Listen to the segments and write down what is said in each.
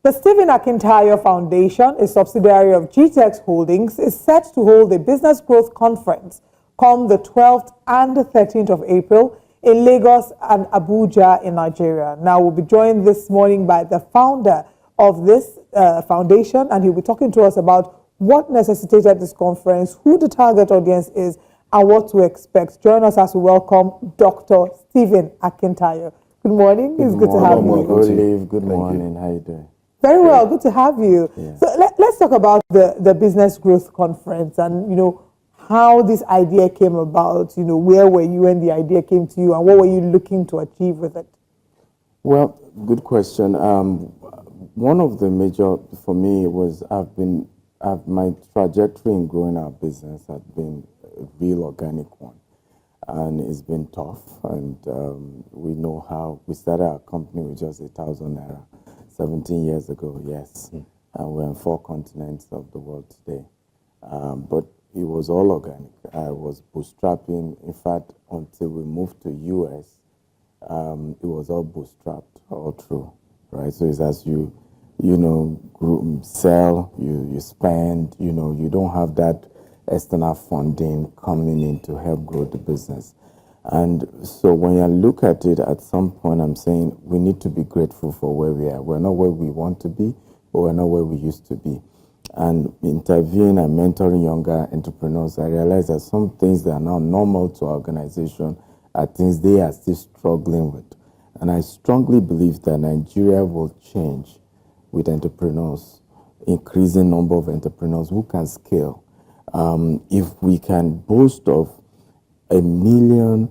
The Stephen Akintayo Foundation, a subsidiary of GTEX Holdings, is set to hold a business growth conference come the 12th and the 13th of April in Lagos and Abuja in Nigeria. Now, we'll be joined this morning by the founder of this foundation, and he'll be talking to us about what necessitated this conference, who the target audience is, and what to expect. Join us as we welcome Dr. Stephen Akintayo. Good morning. It's good to have you. Olive, good morning. How you doing? Very well. Good to have you. Yeah. So let's talk about the Business Growth Conference and, how this idea came about. Where were you when the idea came to you, and what were you looking to achieve with it? Well, good question. One of the major for me was my trajectory in growing our business had been a real organic one, and it's been tough. And we know how we started our company with just 1,000 naira 17 years ago. Yes, and we're on 4 continents of the world today. But it was all organic. I was bootstrapping. In fact, until we moved to US, it was all bootstrapped all through, right? So it's as you sell, you spend, you don't have that external funding coming in to help grow the business. And so when I look at it, at some point I'm saying we need to be grateful for where we are. We're not where we want to be, but we're not where we used to be. And interviewing and mentoring younger entrepreneurs, I realized that some things that are now normal to our organization are things they are still struggling with. And I strongly believe that Nigeria will change with entrepreneurs, increasing number of entrepreneurs who can scale. If we can boast of 1 million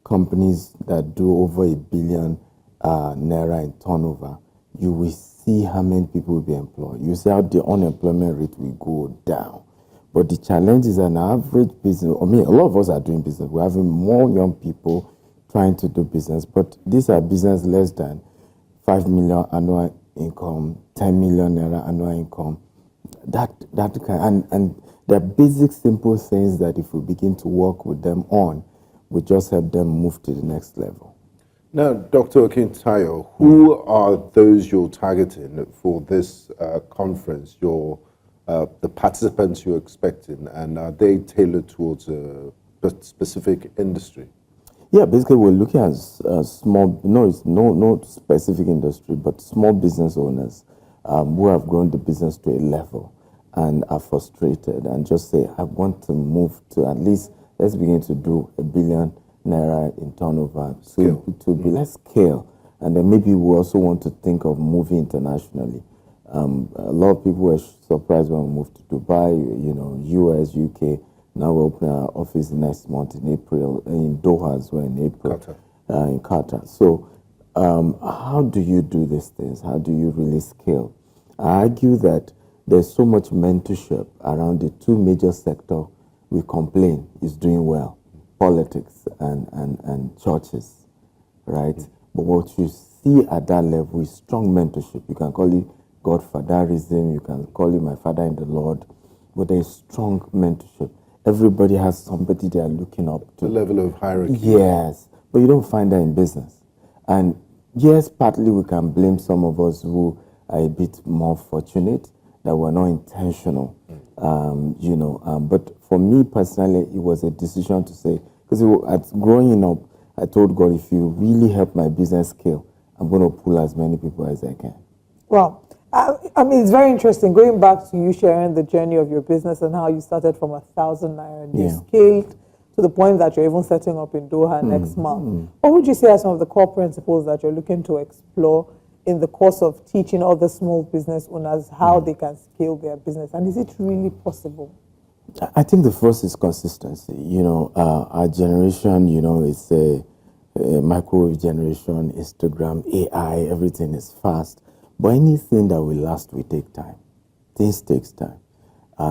companies that do over 1 billion naira in turnover, you will see how many people will be employed. You see how the unemployment rate will go down. But the challenge is an average business. I mean, a lot of us are doing business. We're having more young people trying to do business, but these are business less than 5 million annual income, 10 million naira annual income. And they're basic, simple things that if we begin to work with them on, we just help them move to the next level. Now, Dr. Akintayo, who are those you're targeting for this conference? The participants you're expecting, and are they tailored towards a specific industry? Yeah, basically we're looking at small, it's no specific industry, but small business owners who have grown the business to a level and are frustrated and just say, I want to move to at least, let's begin to do 1 billion naira in turnover to be less scale. And then maybe we also want to think of moving internationally. A lot of people were surprised when we moved to Dubai, US, UK. Now we're opening our office next month in April, in Doha as well in April, in Qatar. So how do you do these things? How do you really scale? I argue that there's so much mentorship around the 2 major sectors we complain is doing well, politics and churches, right? But what you see at that level is strong mentorship. You can call it godfatherism, you can call it my father in the Lord, but there's strong mentorship. Everybody has somebody they are looking up to. The level of hierarchy. Yes, but you don't find that in business. And yes, partly we can blame some of us who are a bit more fortunate that were not intentional, but for me personally, it was a decision to say, because growing up, I told God, if you really help my business scale, I'm going to pull as many people as I can. Well, I mean, it's very interesting going back to you sharing the journey of your business and how you started from 1,000 naira and you scaled to the point that you're even setting up in Doha next month. What would you say are some of the core principles that you're looking to explore in the course of teaching other small business owners how they can scale their business? And is it really possible? I think the first is consistency. Our generation, it's a microwave generation, Instagram, AI, everything is fast. But anything that will last will take time. Things takes time.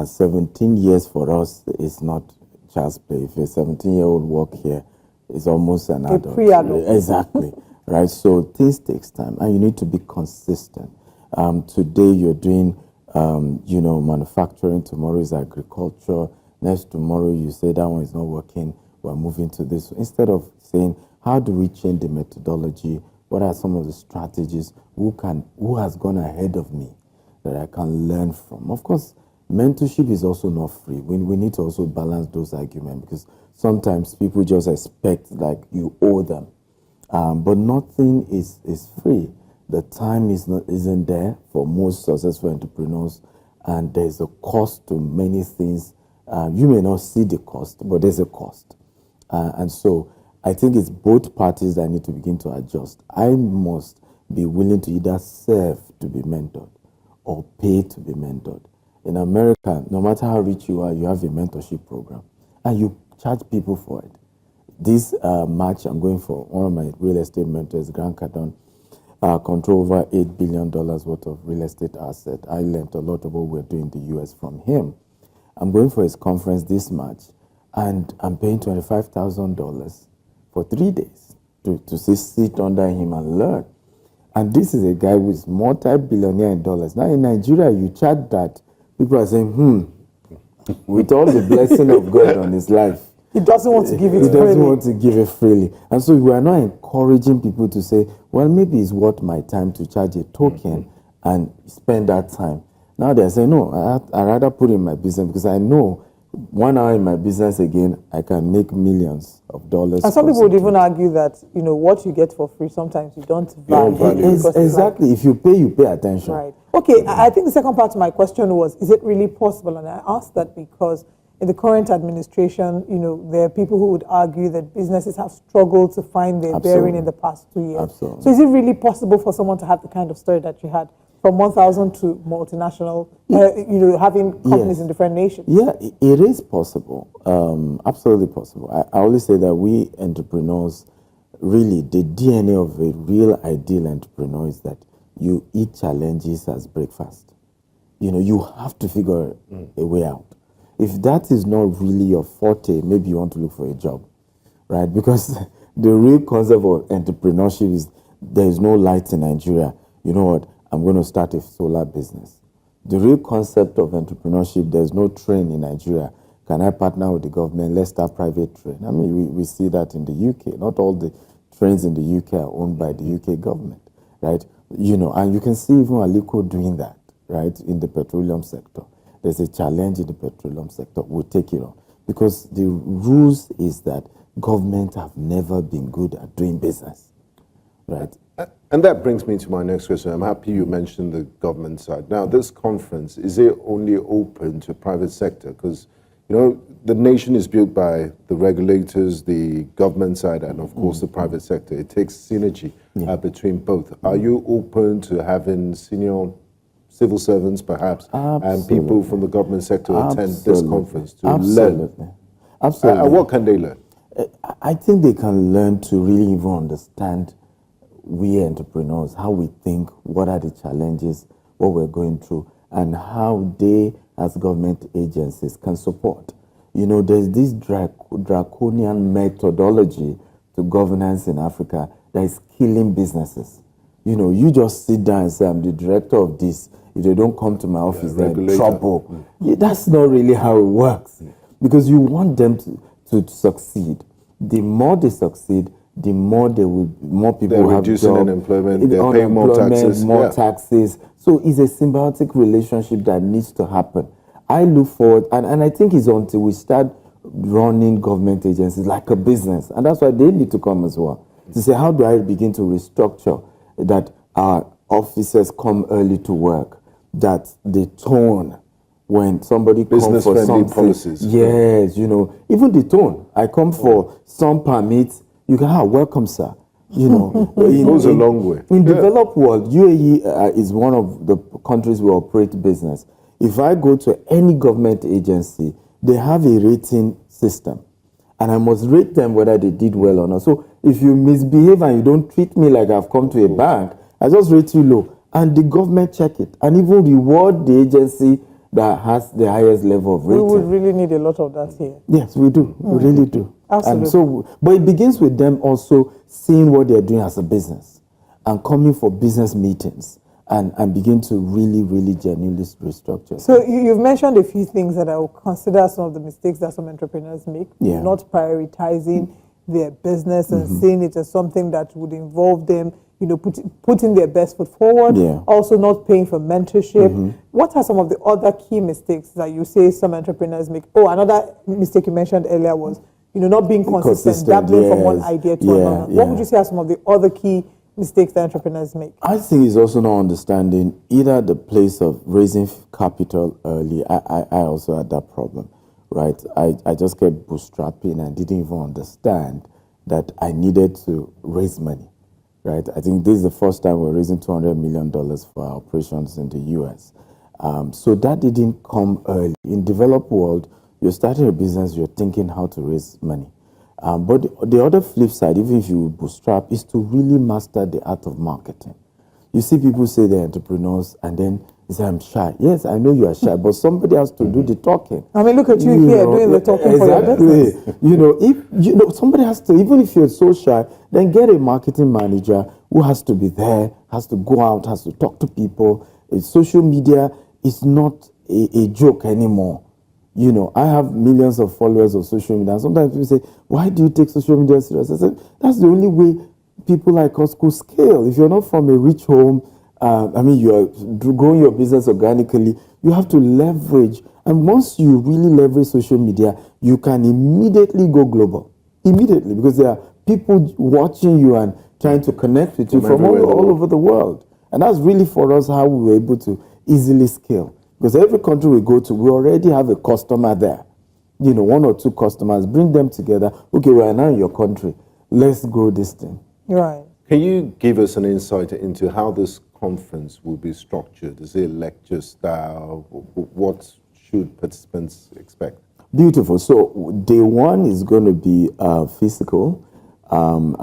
17 years for us is not child's play. If a 17-year-old walk here, it's almost an adult. Pre-adult. Exactly. Right? So things takes time, and you need to be consistent. Today you're doing, manufacturing. Tomorrow is agriculture. Next tomorrow you say that one is not working. We're moving to this. Instead of saying, how do we change the methodology? What are some of the strategies? Who has gone ahead of me that I can learn from? Of course, mentorship is also not free. We need to also balance those arguments, because sometimes people just expect like you owe them. But nothing is free. The time isn't there for most successful entrepreneurs, and there's a cost to many things. You may not see the cost, but there's a cost. And so I think it's both parties that need to begin to adjust. I must be willing to either serve to be mentored or pay to be mentored. In America, no matter how rich you are, you have a mentorship program, and you charge people for it. This March, I'm going for one of my real estate mentors, Grant Cardone, control over $8 billion worth of real estate asset. I learned a lot of what we're doing in the US from him. I'm going for his conference this March, and I'm paying $25,000 for 3 days to sit under him and learn. And this is a guy who is multi-billionaire in dollars. Now in Nigeria, you charge that, people are saying, with all the blessing of God on his life, he doesn't want to give it freely. He doesn't want to give it freely. And so we are not encouraging people to say, well, maybe it's worth my time to charge a token and spend that time. Now they're saying, no, I'd rather put in my business, because I know 1 hour in my business again, I can make millions of dollars. And some people would even argue that, what you get for free, sometimes you don't value. Exactly. If you pay attention. Right. Okay, I think the second part of my question was, is it really possible? And I asked that because in the current administration, there are people who would argue that businesses have struggled to find their bearing in the past 2 years. Absolutely. So is it really possible for someone to have the kind of story that you had, from 1,000 to multinational, having companies in different nations? Yeah, it is possible. Absolutely possible. I always say that we entrepreneurs, really, the DNA of a real ideal entrepreneur is that you eat challenges as breakfast. You have to figure a way out. If that is not really your forte, maybe you want to look for a job, right? Because the real concept of entrepreneurship is there is no light in Nigeria. You know what? I'm going to start a solar business. The real concept of entrepreneurship, there's no train in Nigeria. Can I partner with the government? Let's start private train. I mean, we see that in the UK. Not all the trains in the UK are owned by the UK government, right? And you can see even Aliko doing that, right, in the petroleum sector. There's a challenge in the petroleum sector. We'll take it on. Because the rules is that government have never been good at doing business, right? And that brings me to my next question. I'm happy you mentioned the government side. Now, this conference, is it only open to private sector? Because, the nation is built by the regulators, the government side, and of course the private sector. It takes synergy between both. Are you open to having senior civil servants, perhaps, and people from the government sector attend this conference to learn? Absolutely. What can they learn? I think they can learn to really even understand we entrepreneurs, how we think, what are the challenges, what we're going through, and how they, as government agencies, can support. There's this draconian methodology to governance in Africa that is killing businesses. You just sit down and say, I'm the director of this. If they don't come to my office, they're in trouble. That's not really how it works. Because you want them to succeed. The more they succeed, the more people they're will have reducing jobs, unemployment, they're paying more taxes. Taxes. So it's a symbiotic relationship that needs to happen. I look forward, and I think it's until we start running government agencies like a business, and that's why they need to come as well, to say, how do I begin to restructure that our officers come early to work, that the tone when somebody comes for something, policies. Yes, even the tone. I come for some permits, you can welcome, sir. It goes a long way. In developed world, UAE is one of the countries we operate business. If I go to any government agency, they have a rating system, and I must rate them whether they did well or not. So if you misbehave and you don't treat me like I've come to a bank, I just rate you low, and the government check it and even reward the agency that has the highest level of rating. We would really need a lot of that here. Yes, we do. We really do. Absolutely. And so, but it begins with them also seeing what they're doing as a business and coming for business meetings and begin to really, really genuinely restructure. So you've mentioned a few things that I will consider some of the mistakes that some entrepreneurs make. Not prioritizing their business and seeing it as something that would involve them putting their best foot forward, Yeah. also not paying for mentorship. What are some of the other key mistakes that you say some entrepreneurs make? Oh, another mistake you mentioned earlier was, not being consistent, dabbling from one yes. idea to Yeah, another. What would yeah. you say are some of the other key mistakes that entrepreneurs make? I think it's also not understanding either the place of raising capital early. I also had that problem, right? I just kept bootstrapping and didn't even understand that I needed to raise money, right? I think this is the first time we're raising $200 million for our operations in the US. So that didn't come early. In developed world, you're starting a business, you're thinking how to raise money. But the other flip side, even if you bootstrap, is to really master the art of marketing. You see people say they're entrepreneurs and then they say, I'm shy. Yes, I know you are shy, but somebody has to do the talking. I mean, look at you here doing the talking for your business. If somebody has to, even if you're so shy, then get a marketing manager who has to be there, has to go out, has to talk to people. Social media is not a joke anymore. I have millions of followers on social media. And sometimes people say, why do you take social media serious? I said, that's the only way people like us could scale. If you're not from a rich home, you're growing your business organically, you have to leverage. And once you really leverage social media, you can immediately go global. Immediately, because there are people watching you and trying to connect with you from all over the world. And that's really for us how we were able to easily scale. Because every country we go to, we already have a customer there. One or two customers, bring them together. Okay, we're now in your country. Let's grow this thing. Right. Can you give us an insight into how this conference will be structured? Is it lecture style? What should participants expect? Beautiful. So day one is going to be physical. On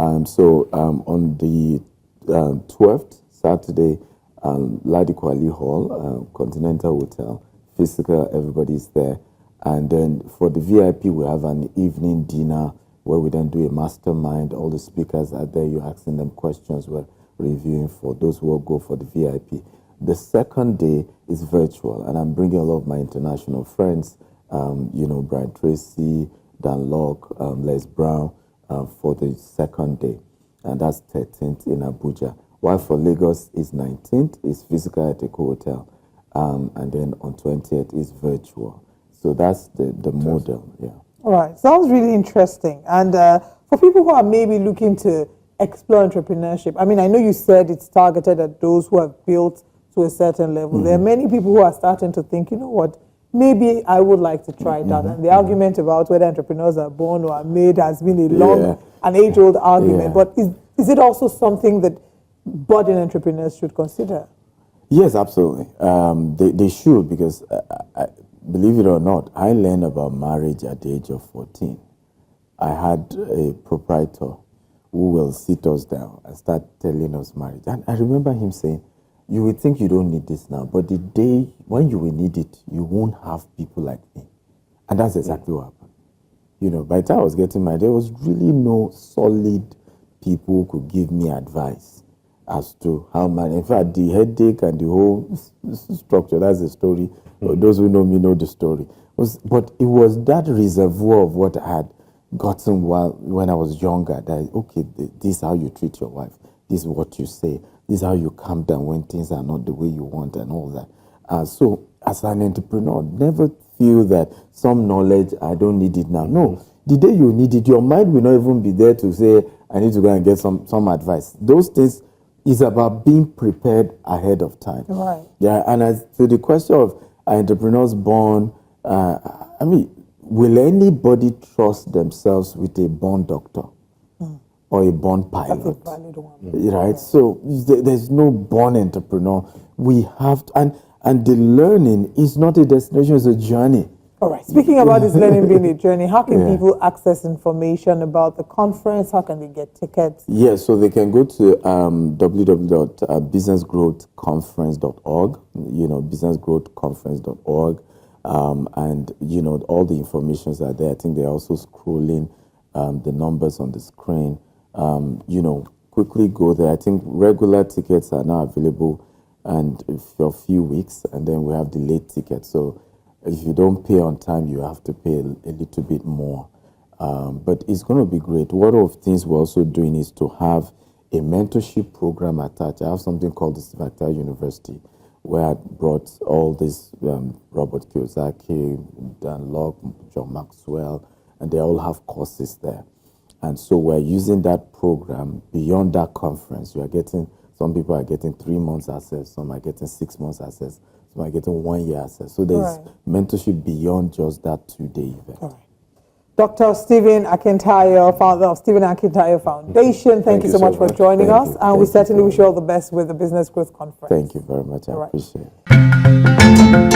the 12th, Saturday, Ladiko Ali Hall, Continental Hotel, physical, everybody's there. And then for the VIP, we have an evening dinner where we then do a mastermind. All the speakers are there. You're asking them questions. We're reviewing for those who will go for the VIP. The second day is virtual, and I'm bringing a lot of my international friends, Brian Tracy, Dan Locke, Les Brown, for the second day. And that's 13th in Abuja. While for Lagos is 19th, is physical at Eco Hotel. And then on 20th is virtual. So that's the model, yeah. All right, sounds really interesting. And for people who are maybe looking to explore entrepreneurship, I know you said it's targeted at those who have built to a certain level. There are many people who are starting to think, you know what, maybe I would like to try it out. And the argument about whether entrepreneurs are born or are made has been a long and age-old argument. But is it also something that budding entrepreneurs should consider? Yes, absolutely. They should, because believe it or not, I learned about marriage at the age of 14. I had a proprietor who will sit us down and start telling us marriage. And I remember him saying, you will think you don't need this now, but the day when you will need it, you won't have people like me. And that's exactly what happened. By the time I was getting married, there was really no solid people who could give me advice as to how in fact, the headache and the whole structure, that's the story. Those who know me know the story. But it was that reservoir of what I had gotten when I was younger, that, okay, this is how you treat your wife. This is what you say. This is how you calm down when things are not the way you want and all that. So as an entrepreneur, never feel that some knowledge, I don't need it now. No, the day you need it, your mind will not even be there to say, I need to go and get some advice. Those things is about being prepared ahead of time. Right. Yeah, and as to the question of are entrepreneurs born, will anybody trust themselves with a born doctor or a born pilot? That's a valid one. Right? Yeah. So there's no born entrepreneur. We have to, and the learning is not a destination, it's a journey. All right. Speaking about this learning being a journey, how can people access information about the conference? How can they get tickets? Yes, so they can go to www.businessgrowthconference.org, businessgrowthconference.org, and, all the informations are there. I think they're also scrolling the numbers on the screen. Quickly go there. I think regular tickets are now available and for a few weeks, and then we have the late tickets. So if you don't pay on time, you have to pay a little bit more. But it's going to be great. One of the things we're also doing is to have a mentorship program attached. I have something called the Akintayo University, where I brought all these Robert Kiyosaki, Dan Locke, John Maxwell, and they all have courses there. And so we're using that program beyond that conference. You are getting, some people are getting 3 months access, some are getting 6 months access, some are getting 1 year access. So there's mentorship beyond just that 2-day event. All right. Dr. Stephen Akintayo, founder of Stephen Akintayo Foundation, thank you so much for joining us. And we certainly wish you all the best with the Business Growth Conference. Thank you very much. I appreciate it.